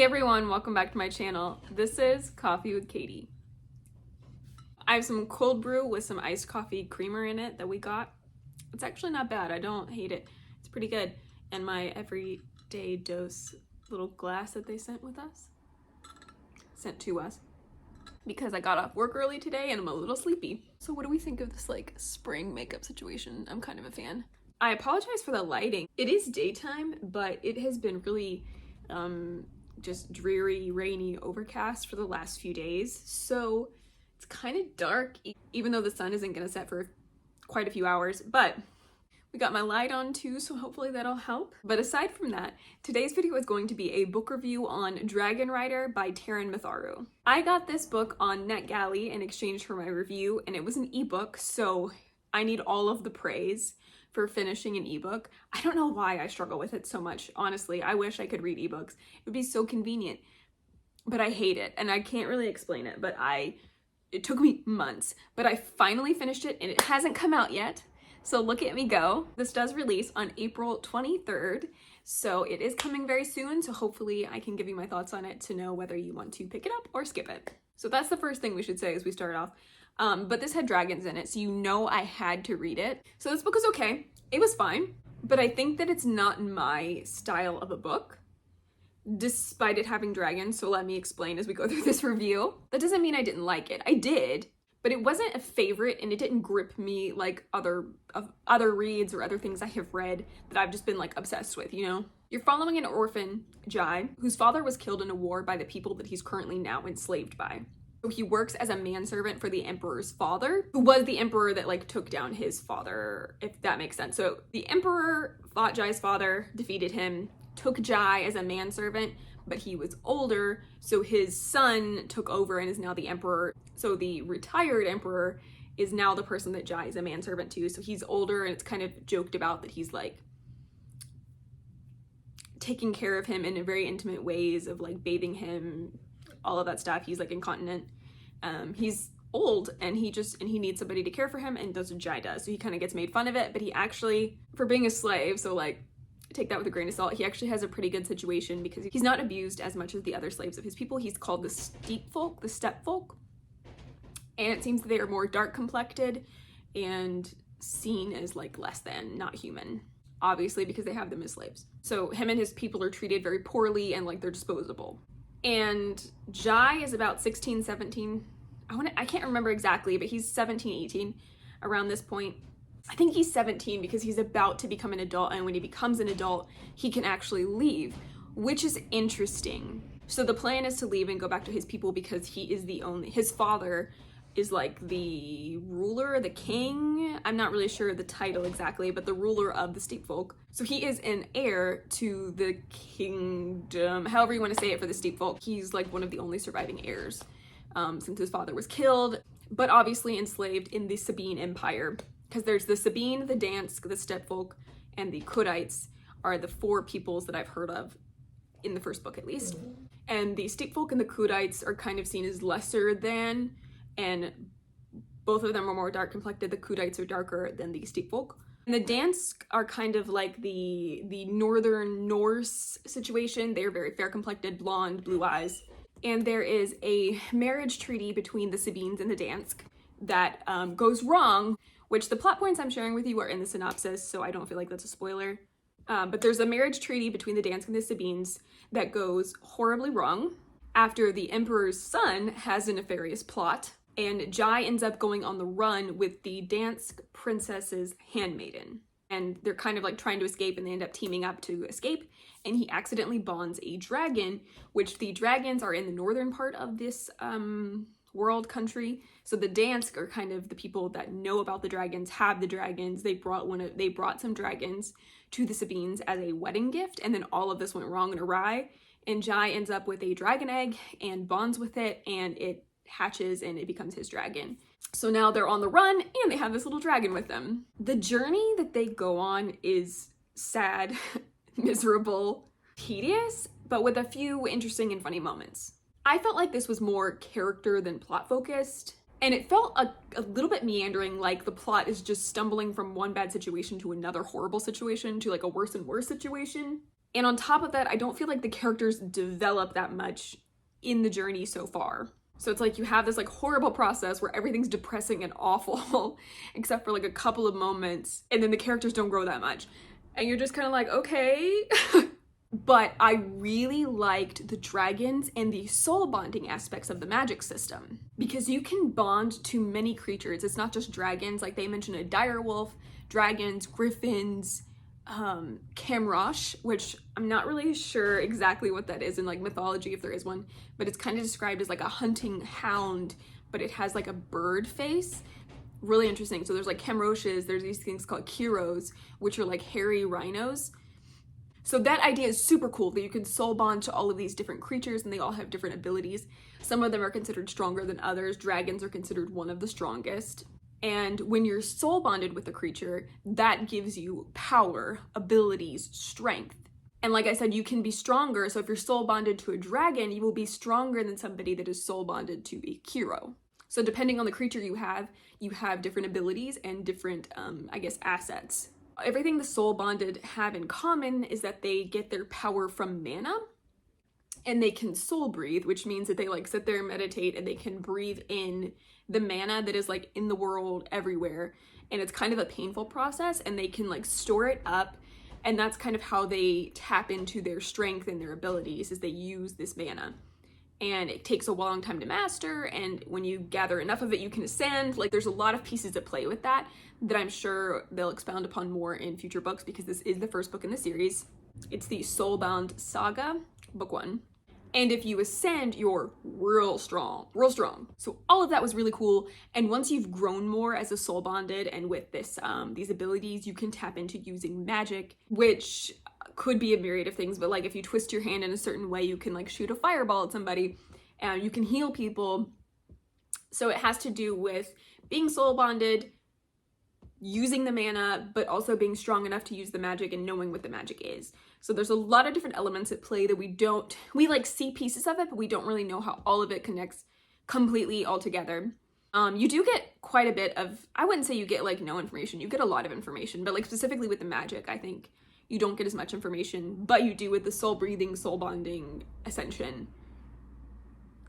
Hey everyone, welcome back to my channel. This is Coffee with Katie. I have some cold brew with some iced coffee creamer in it that we got. It's actually not bad. I don't hate it. It's pretty good. And my everyday dose little glass that they sent to us. Because I got off work early today and I'm a little sleepy. So what do we think of this like spring makeup situation? I'm kind of a fan. I apologize for the lighting. It is daytime, but it has been really just dreary, rainy, overcast for the last few days. So it's kind of dark, even though the sun isn't gonna set for quite a few hours, but we got my light on too, so hopefully that'll help. But aside from that, today's video is going to be a book review on Dragon Rider by Taran Matharu. I got this book on NetGalley in exchange for my review, and it was an ebook, so I need all of the praise for finishing an ebook. I don't know why I struggle with it so much, honestly. I wish I could read ebooks. It would be so convenient, but I hate it, and I can't really explain it, but it took me months, but I finally finished it, and it hasn't come out yet. So look at me go. This does release on April 23rd, so it is coming very soon, so hopefully I can give you my thoughts on it to know whether you want to pick it up or skip it. So that's the first thing we should say as we start off. But this had dragons in it, so you know I had to read it. So this book is okay. It was fine, but I think that it's not my style of a book, despite it having dragons, so let me explain as we go through this review. That doesn't mean I didn't like it. I did, but it wasn't a favorite, and it didn't grip me like other reads or other things I have read that I've just been like obsessed with, you know? You're following an orphan, Jai, whose father was killed in a war by the people that he's currently now enslaved by. So he works as a manservant for the emperor's father, who was the emperor that like took down his father, if that makes sense. So the emperor fought Jai's father, defeated him, took Jai as a manservant, but he was older, so his son took over and is now the emperor. So the retired emperor is now the person that Jai is a manservant to. So he's older, and it's kind of joked about that he's like taking care of him in very intimate ways of like bathing him, all of that stuff. He's like incontinent. He's old, and he needs somebody to care for him, and that's what Jai does. So he kind of gets made fun of it, but he actually, for being a slave, so like take that with a grain of salt, he actually has a pretty good situation because he's not abused as much as the other slaves of his people. He's called the steppe folk, and it seems that they are more dark complected and seen as like less than, not human, obviously, because they have them as slaves. So him and his people are treated very poorly, and like they're disposable. And Jai is about 16, 17. I can't remember exactly, but he's 17, 18 around this point. I think he's 17 because he's about to become an adult, and when he becomes an adult, he can actually leave, which is interesting. So the plan is to leave and go back to his people because he is his father is like the ruler, the king. I'm not really sure the title exactly, but the ruler of the steppe folk. So he is an heir to the kingdom, however you want to say it for the steppe folk. He's like one of the only surviving heirs since his father was killed, but obviously enslaved in the Sabine Empire. Because there's the Sabine, the Dansk, the steppe folk, and the Kudites are the four peoples that I've heard of in the first book at least. And the steppe folk and the Kudites are kind of seen as lesser than, and both of them are more dark complected. The Kudites are darker than the steppe folk. And the Dansk are kind of like the northern Norse situation. They're very fair complected, blonde, blue eyes. And there is a marriage treaty between the Sabines and the Dansk that goes wrong, which the plot points I'm sharing with you are in the synopsis, so I don't feel like that's a spoiler. But there's a marriage treaty between the Dansk and the Sabines that goes horribly wrong after the emperor's son has a nefarious plot, and Jai ends up going on the run with the Dansk princess's handmaiden. And they're kind of like trying to escape, and they end up teaming up to escape, and he accidentally bonds a dragon, which the dragons are in the northern part of this world country. So the Dansk are kind of the people that know about the dragons, have the dragons. They brought some dragons to the Sabines as a wedding gift, and then all of this went wrong and awry, and Jai ends up with a dragon egg and bonds with it, and it hatches and it becomes his dragon. So now they're on the run, and they have this little dragon with them. The journey that they go on is sad, miserable, tedious, but with a few interesting and funny moments. I felt like this was more character than plot focused, and it felt a little bit meandering, like the plot is just stumbling from one bad situation to another horrible situation to like a worse and worse situation. And on top of that, I don't feel like the characters develop that much in the journey so far. So it's like you have this like horrible process where everything's depressing and awful, except for like a couple of moments, and then the characters don't grow that much. And you're just kind of like, okay. But I really liked the dragons and the soul bonding aspects of the magic system, because you can bond to many creatures. It's not just dragons. Like they mentioned a direwolf, dragons, griffins, Camrosh, which I'm not really sure exactly what that is in like mythology, if there is one, but it's kind of described as like a hunting hound, but it has like a bird face. Really interesting. So there's like Camroshes, there's these things called Kiros, which are like hairy rhinos. So that idea is super cool, that you can soul bond to all of these different creatures and they all have different abilities. Some of them are considered stronger than others. Dragons are considered one of the strongest. And when you're soul bonded with a creature, that gives you power, abilities, strength. And like I said, you can be stronger. So if you're soul bonded to a dragon, you will be stronger than somebody that is soul bonded to a Kiro. So depending on the creature you have different abilities and different, I guess, assets. Everything the soul bonded have in common is that they get their power from mana, and they can soul breathe, which means that they like sit there and meditate and they can breathe in the mana that is like in the world everywhere. And it's kind of a painful process, and they can like store it up. And that's kind of how they tap into their strength and their abilities, is they use this mana. And it takes a long time to master, and when you gather enough of it, you can ascend. Like there's a lot of pieces at play with that I'm sure they'll expound upon more in future books, because this is the first book in the series. It's the Soulbound Saga, book 1. And if you ascend, you're real strong. So all of that was really cool. And once you've grown more as a soul bonded and with this these abilities, you can tap into using magic, which could be a myriad of things. But like if you twist your hand in a certain way, you can like shoot a fireball at somebody, and you can heal people. So it has to do with being soul bonded, using the mana, but also being strong enough to use the magic and knowing what the magic is. So there's a lot of different elements at play that we like see pieces of it, but we don't really know how all of it connects completely all together. You do get quite a bit of, I wouldn't say you get like no information, you get a lot of information, but like specifically with the magic, I think you don't get as much information, but you do with the soul breathing, soul bonding, ascension.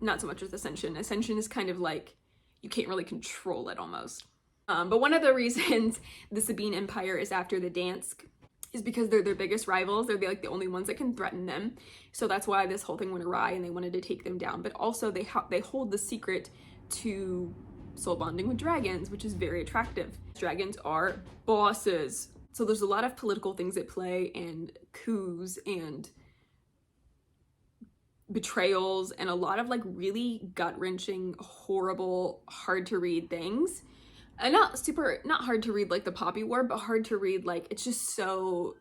Not so much with ascension. Ascension is kind of like, you can't really control it almost. But one of the reasons the Sabine Empire is after the Dansk is because they're their biggest rivals. They're like the only ones that can threaten them. So that's why this whole thing went awry, and they wanted to take them down. But also they hold the secret to soul bonding with dragons, which is very attractive. Dragons are bosses. So there's a lot of political things at play, and coups and betrayals, and a lot of like really gut-wrenching, horrible, hard to read things. And not hard to read like the Poppy War, but hard to read like it's just so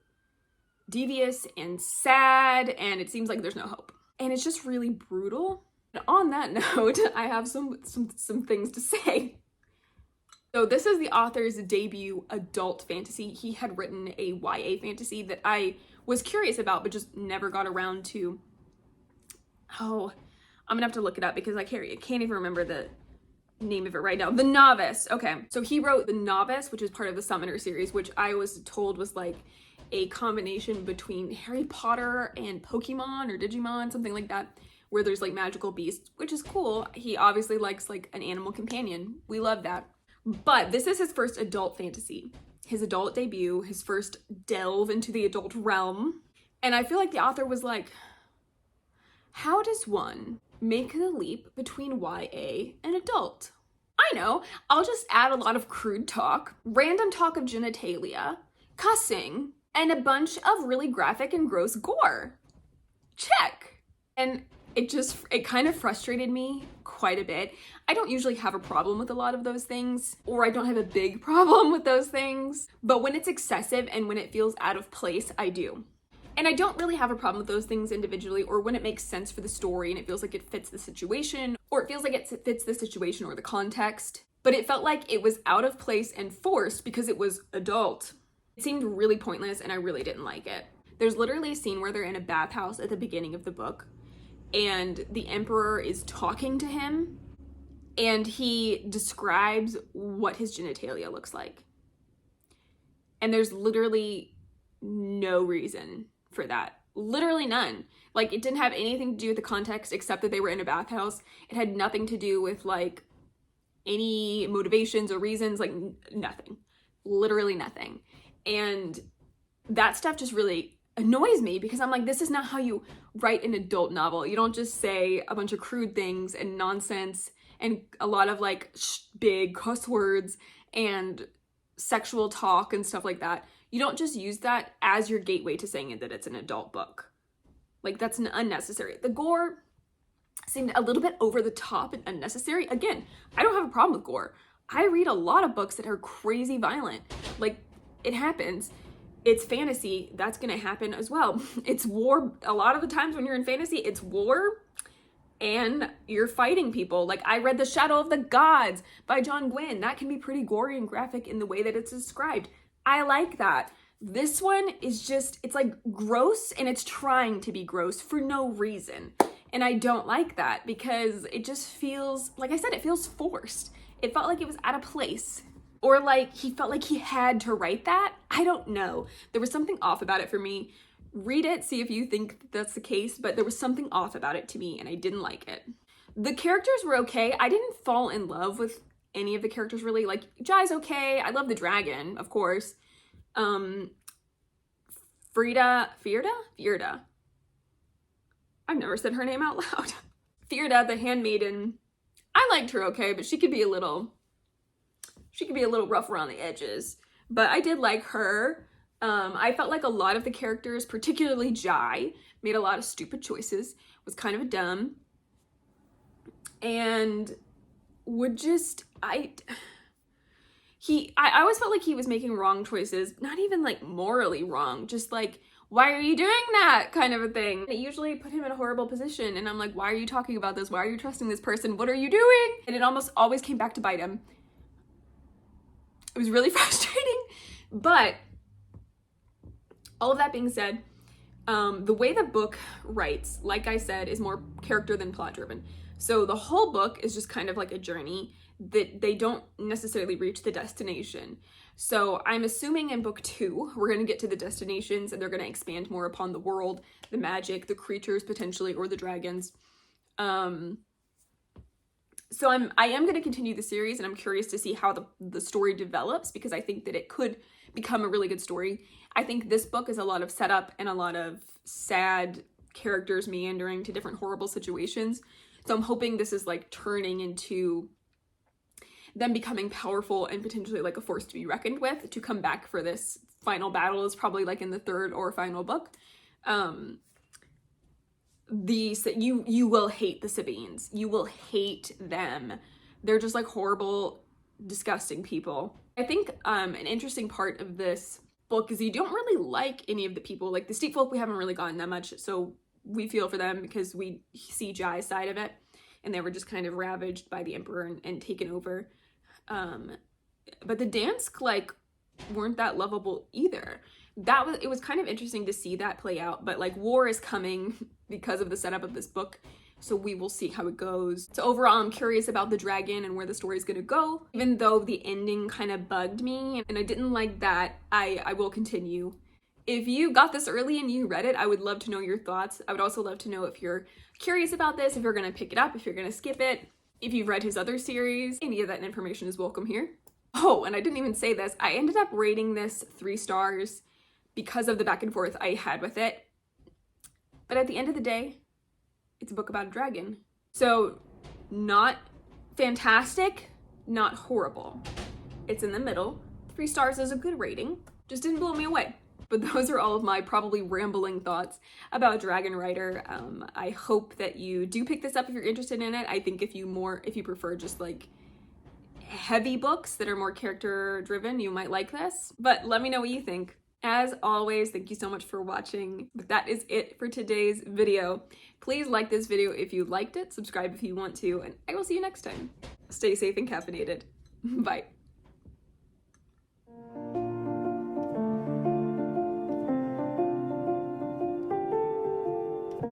devious and sad, and it seems like there's no hope. And it's just really brutal. And on that note, I have some things to say. So this is the author's debut adult fantasy. He had written a YA fantasy that I was curious about, but just never got around to. Oh, I'm gonna have to look it up because I can't even remember the name of it right now. The Novice. Okay, so he wrote The Novice, which is part of the Summoner series, which I was told was like a combination between Harry Potter and Pokemon or Digimon, something like that, where there's like magical beasts, which is cool. He obviously likes like an animal companion. We love that. But this is his first adult fantasy, his adult debut, his first delve into the adult realm. And I feel like the author was like, how does one make the leap between YA and adult? I know, I'll just add a lot of crude talk, random talk of genitalia, cussing, and a bunch of really graphic and gross gore. Check. And it kind of frustrated me quite a bit. I don't usually have a problem with a lot of those things, or I don't have a big problem with those things, but when it's excessive and when it feels out of place, I do. And I don't really have a problem with those things individually, or when it makes sense for the story and it feels like it fits the situation, or it feels like it fits the situation or the context. But it felt like it was out of place and forced because it was adult. It seemed really pointless, and I really didn't like it. There's literally a scene where they're in a bathhouse at the beginning of the book, and the Emperor is talking to him, and he describes what his genitalia looks like. And there's literally no reason for that. Literally none. Like, it didn't have anything to do with the context except that they were in a bathhouse. It had nothing to do with like any motivations or reasons, like nothing. Literally nothing. And that stuff just really annoys me because I'm like, this is not how you write an adult novel. You don't just say a bunch of crude things and nonsense and a lot of like big cuss words and sexual talk and stuff like that. You don't just use that as your gateway to saying that it's an adult book. Like, that's unnecessary. The gore seemed a little bit over the top and unnecessary. Again, I don't have a problem with gore. I read a lot of books that are crazy violent. Like, it happens. It's fantasy. That's gonna happen as well. It's war. A lot of the times when you're in fantasy, it's war and you're fighting people. Like, I read The Shadow of the Gods by John Gwynne. That can be pretty gory and graphic in the way that it's described. I like that. This one is just, it's like gross, and it's trying to be gross for no reason. And I don't like that because it just feels, like I said, it feels forced. It felt like it was out of place. Or like he felt like he had to write that. I don't know. There was something off about it for me. Read it, see if you think that's the case, but there was something off about it to me and I didn't like it. The characters were okay. I didn't fall in love with any of the characters really. Like, Jai's okay. I love the dragon, of course. Frida. I've never said her name out loud. Frida, the handmaiden. I liked her okay, but she could be a little rough around the edges. But I did like her. I felt like a lot of the characters, particularly Jai, made a lot of stupid choices, was kind of dumb, and would just, I always felt like he was making wrong choices, not even like morally wrong, just like, why are you doing that kind of a thing. It usually put him in a horrible position, and I'm like, why are you talking about this? Why are you trusting this person? What are you doing? And it almost always came back to bite him. It was really frustrating, but all of that being said, the way the book writes, like I said, is more character than plot driven. So the whole book is just kind of like a journey that they don't necessarily reach the destination. So I'm assuming in book 2, we're going to get to the destinations and they're going to expand more upon the world, the magic, the creatures potentially, or the dragons. So I am going to continue the series, and I'm curious to see how the story develops, because I think that it could become a really good story. I think this book is a lot of setup and a lot of sad characters meandering to different horrible situations. So I'm hoping this is like turning into them becoming powerful and potentially like a force to be reckoned with to come back for this final battle, is probably like in the 3rd or final book. You will hate the Sabines. You will hate them. They're just like horrible, disgusting people. I think an interesting part of this book is you don't really like any of the people. Like the Steep Folk, we haven't really gotten that much, so we feel for them because we see Jai's side of it, and they were just kind of ravaged by the Emperor and taken over. But the Dansk, like, weren't that lovable either. It was kind of interesting to see that play out, but like war is coming because of the setup of this book, so we will see how it goes. So overall, I'm curious about the dragon and where the story is going to go. Even though the ending kind of bugged me and I didn't like that, I will continue. If you got this early and you read it, I would love to know your thoughts. I would also love to know if you're curious about this, if you're going to pick it up, if you're going to skip it, if you've read his other series. Any of that information is welcome here. Oh, and I didn't even say this. I ended up rating this 3 stars because of the back and forth I had with it. But at the end of the day, it's a book about a dragon. So not fantastic, not horrible. It's in the middle. 3 stars is a good rating. Just didn't blow me away. But those are all of my probably rambling thoughts about Dragon Rider. I hope that you do pick this up if you're interested in it. I think if you prefer just like heavy books that are more character driven, you might like this. But let me know what you think. As always, thank you so much for watching. But that is it for today's video. Please like this video if you liked it, subscribe if you want to, and I will see you next time. Stay safe and caffeinated. Bye.